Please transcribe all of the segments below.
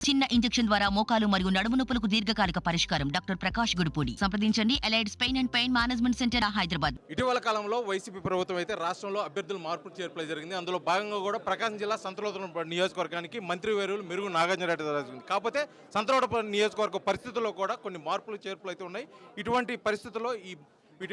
చిన్న ఇంజెక్షన్ ద్వారా మోకాలు మరియు నడుము నొప్పులకు దీర్ఘకాలిక పరిష్కారం. డాక్టర్ ప్రకాష్ గుడిపూడి. సంప్రదించండి. Allied's pain and pain management centre, Hyderabad. ఇటీవల కాలంలో వైసీపీ ప్రభుత్వం అయితే రాష్ట్రంలో అభ్యర్థుల మార్పు చేర్పులు జరిగింది. అందులో భాగంగా కూడా ప్రకాశం జిల్లా సంతలోటపల్లి నియోజకవర్గానికి మంత్రివర్యులు మెరుగు నాగార్జునరెడ్డి జరిగింది. కాకపోతే సంతలోటపల్లి నియోజకవర్గ పరిస్థితుల్లో కూడా కొన్ని మార్పులు చేర్పులు అయితే ఉన్నాయి. ఇటువంటి పరిస్థితుల్లో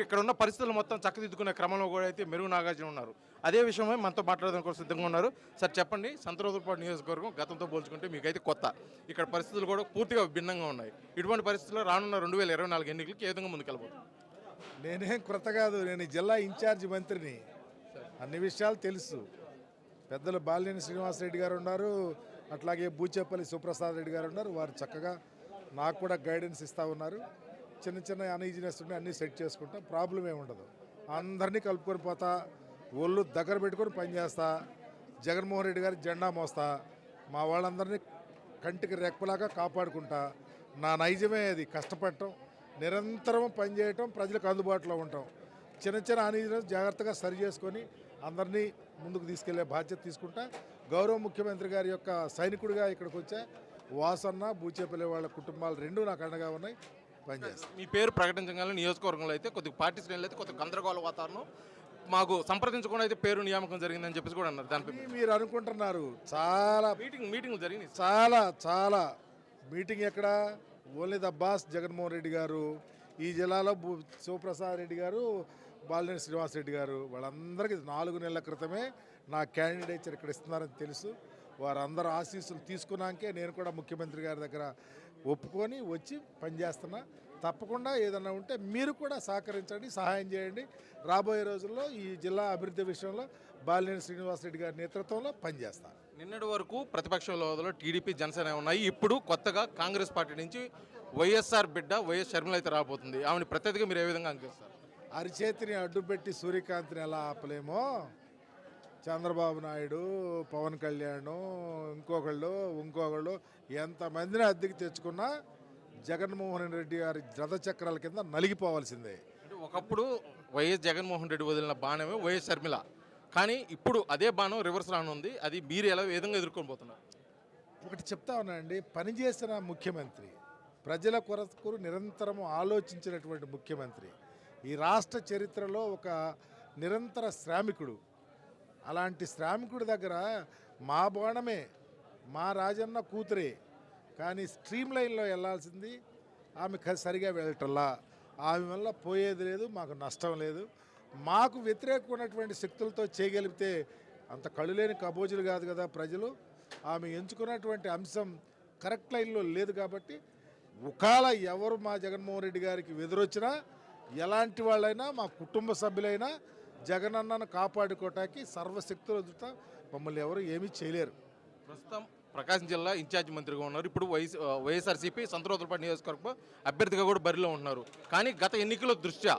ఇక్కడ ఉన్న పరిస్థితులు మొత్తం చక్కదిద్దుకునే క్రమంలో కూడా అయితే మెరుగు నాగార్జున ఉన్నారు. అదే విషయమై మనతో మాట్లాడడానికి కూడా సిద్ధంగా ఉన్నారు. సార్ చెప్పండి, సంతలోటపల్లి నియోజకవర్గం గతంతో పోల్చుకుంటే మీకైతే కొత్త, ఇక్కడ పరిస్థితులు కూడా పూర్తిగా భిన్నంగా ఉన్నాయి. ఇటువంటి పరిస్థితుల్లో రానున్న 2024 ఎన్నికలకి ఏ విధంగా ముందుకెళ్ళబోతుంది? నేనేం కొత్త కాదు, నేను ఈ జిల్లా ఇన్ఛార్జి మంత్రిని, అన్ని విషయాలు తెలుసు. పెద్దలు బాలినేని శ్రీనివాసరెడ్డి గారు ఉన్నారు, అట్లాగే బూచేపల్లి సుప్రసాద్ రెడ్డి గారు ఉన్నారు. వారు చక్కగా నాకు కూడా గైడెన్స్ ఇస్తూ ఉన్నారు. చిన్న చిన్న అన్ఈజినెస్ ఉంటే అన్నీ సెట్ చేసుకుంటాం, ప్రాబ్లం ఏమి ఉండదు. అందరినీ కలుపుకొని పోతా, ఒళ్ళు దగ్గర పెట్టుకొని పనిచేస్తా. జగన్మోహన్ రెడ్డి గారి జెండా మోస్తా, మా వాళ్ళందరినీ కంటికి రెప్పలాగా కాపాడుకుంటా. నా నైజమే అది, కష్టపడటం, నిరంతరం పనిచేయటం, ప్రజలకు అందుబాటులో ఉండటం. చిన్న చిన్న అన్ఈజినెస్ జాగ్రత్తగా సరి చేసుకొని అందరినీ ముందుకు తీసుకెళ్లే బాధ్యత తీసుకుంటా. గౌరవ ముఖ్యమంత్రి గారి యొక్క సైనికుడిగా ఇక్కడికి వచ్చా. వాసన్న, బూచేపల్లి వాళ్ళ కుటుంబాలు రెండూ నాకు అండగా ఉన్నాయి, పనిచేస్తాను. మీ పేరు ప్రకటించగల నియోజకవర్గంలో అయితే కొద్దిగా పార్టీ శ్రేణులు అయితే కొద్దిగా గందరగోళ వాతావరణం, మాకు సంప్రదించకుండా అయితే పేరు నియామకం జరిగిందని చెప్పేసి కూడా అన్నారు. దానిపై మీరు అనుకుంటున్నారు, చాలా మీటింగ్ జరిగింది, చాలా మీటింగ్ ఎక్కడ, only the boss Jaganmohan Reddy గారు, ఈ జిల్లాలో శివప్రసాద్ రెడ్డి గారు, బాలినేని శ్రీనివాసరెడ్డి గారు, వాళ్ళందరికీ 4 నెలల క్రితమే నా క్యాండిడేచర్ ఇక్కడ ఇస్తున్నారని తెలుసు. వారందరూ ఆశీస్సులు తీసుకున్నాకే నేను కూడా ముఖ్యమంత్రి గారి దగ్గర ఒప్పుకొని వచ్చి పనిచేస్తున్నా. తప్పకుండా ఏదన్నా ఉంటే మీరు కూడా సహకరించండి, సహాయం చేయండి. రాబోయే రోజుల్లో ఈ జిల్లా అభివృద్ధి విషయంలో బాలినేని శ్రీనివాసరెడ్డి గారి నేతృత్వంలో పనిచేస్తాను. నిన్నటి వరకు ప్రతిపక్షంలో టీడీపీ, జనసేన ఉన్నాయి. ఇప్పుడు కొత్తగా కాంగ్రెస్ పార్టీ నుంచి వైఎస్ఆర్ బిడ్డ వైఎస్ షర్మిల అయితే రాబోతుంది. ఆమెను ప్రత్యర్థిగా మీరు ఏ విధంగా అందిస్తారు? అరిచేతిని అడ్డుపెట్టి సూర్యకాంతిని ఎలా ఆపలేమో, చంద్రబాబు నాయుడు, పవన్ కళ్యాణ్, ఇంకొకళ్ళు ఎంతమందిని అద్దెకి తెచ్చుకున్నా జగన్మోహన్ రెడ్డి గారి రథచక్రాల కింద నలిగిపోవాల్సిందే. అంటే ఒకప్పుడు వైఎస్ జగన్మోహన్ రెడ్డి వదిలిన బాణమే వైఎస్ షర్మిల, కానీ ఇప్పుడు అదే బాణం రివర్స్ రానుంది. అది మీరు ఎలా విధంగా ఎదుర్కొని పోతున్నారు? ఒకటి చెప్తా ఉన్నానండి, పనిచేసిన ముఖ్యమంత్రి, ప్రజల కొరకు నిరంతరం ఆలోచించినటువంటి ముఖ్యమంత్రి, ఈ రాష్ట్ర చరిత్రలో ఒక నిరంతర శ్రామికుడు. అలాంటి శ్రామికుడి దగ్గర మా బాణమే, మా రాజన్న కూతురే, కానీ స్ట్రీమ్ లైన్లో వెళ్ళాల్సింది ఆమె సరిగా వెళ్ళటల్లా. ఆమె వల్ల పోయేది లేదు, మాకు నష్టం లేదు. మాకు వ్యతిరేకంగా ఉన్నటువంటి శక్తులతో చేయగలిగితే అంత కళ్ళులేని కబోజులు కాదు కదా ప్రజలు. ఆమె ఎంచుకున్నటువంటి అంశం కరెక్ట్ లైన్లో లేదు కాబట్టి, ఒకవేళ ఎవరు మా జగన్మోహన్ రెడ్డి గారికి ఎదురొచ్చినా, ఎలాంటి వాళ్ళైనా, మా కుటుంబ సభ్యులైనా జగనన్నను కాపాడుకోవటానికి సర్వశక్తులు వదులుతా, మమ్మల్ని ఎవరు ఏమీ చేయలేరు. ప్రస్తుతం ప్రకాశం జిల్లా ఇన్ఛార్జ్ మంత్రిగా ఉన్నారు. ఇప్పుడు వైఎస్ఆర్సీపీ సంతలోటపల్లి నియోజకవర్గం అభ్యర్థిగా కూడా బరిలో ఉన్నారు. కానీ గత ఎన్నికల దృష్ట్యా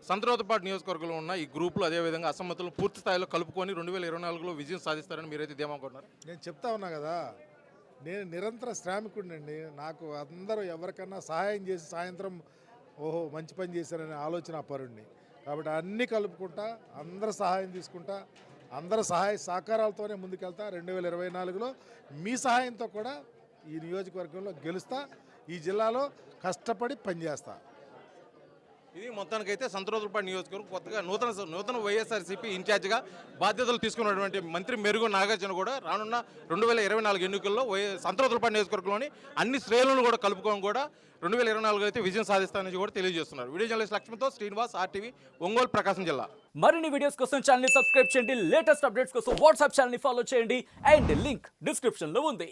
సంతలోటపల్లి నియోజకవర్గంలో ఉన్న ఈ గ్రూపులు అదేవిధంగా అసమ్మతులను పూర్తి స్థాయిలో కలుపుకొని 2024లో విజయం సాధిస్తారని మీరైతే ధీమాకున్నారు. నేను చెప్తా ఉన్నా కదా, నేను నిరంతర శ్రామికుడినండి. నాకు అందరూ ఎవరికన్నా సహాయం చేసి సాయంత్రం ఓహో మంచి పని చేశారనే ఆలోచన పరుణ్ణి. కాబట్టి అన్నీ కలుపుకుంటా, అందరూ సహాయం తీసుకుంటా, అందరూ సహాయ సహకారాలతోనే ముందుకెళ్తా. 2024లో మీ సహాయంతో కూడా ఈ నియోజకవర్గంలో గెలుస్తా, ఈ జిల్లాలో కష్టపడి పనిచేస్తా. ఇది మొత్తానికైతే సంతలోటపల్లి నియోజకవర్గం కొత్తగా నూతన వైఎస్ఆర్సీపీ ఇన్ఛార్జిగా బాధ్యతలు తీసుకున్నటువంటి మంత్రి మెరుగు నాగార్జున కూడా రానున్న 2024 ఎన్నికల్లో సంతలోటపల్లి నియోజకవర్గంలోని అన్ని శ్రేణులను కూడా కలుపుకొని కూడా 2024 అయితే విజయం సాధిస్తానని కూడా తెలియజేస్తున్నారు. వీడియో జర్నలిస్ట్ లక్ష్మణ్తో శ్రీనివాస్, RTV, ఒంగోలు, ప్రకాశం జిల్లా. మరిన్ని వీడియోస్ కోసం ఛానల్ ని సబ్స్క్రైబ్ చేయండి, లేటెస్ట్ అప్డేట్స్ కోసం వాట్సాప్ ఛానల్ ని ఫాలో చేయండి, అండ్ లింక్ డిస్క్రిప్షన్ లో ఉంది.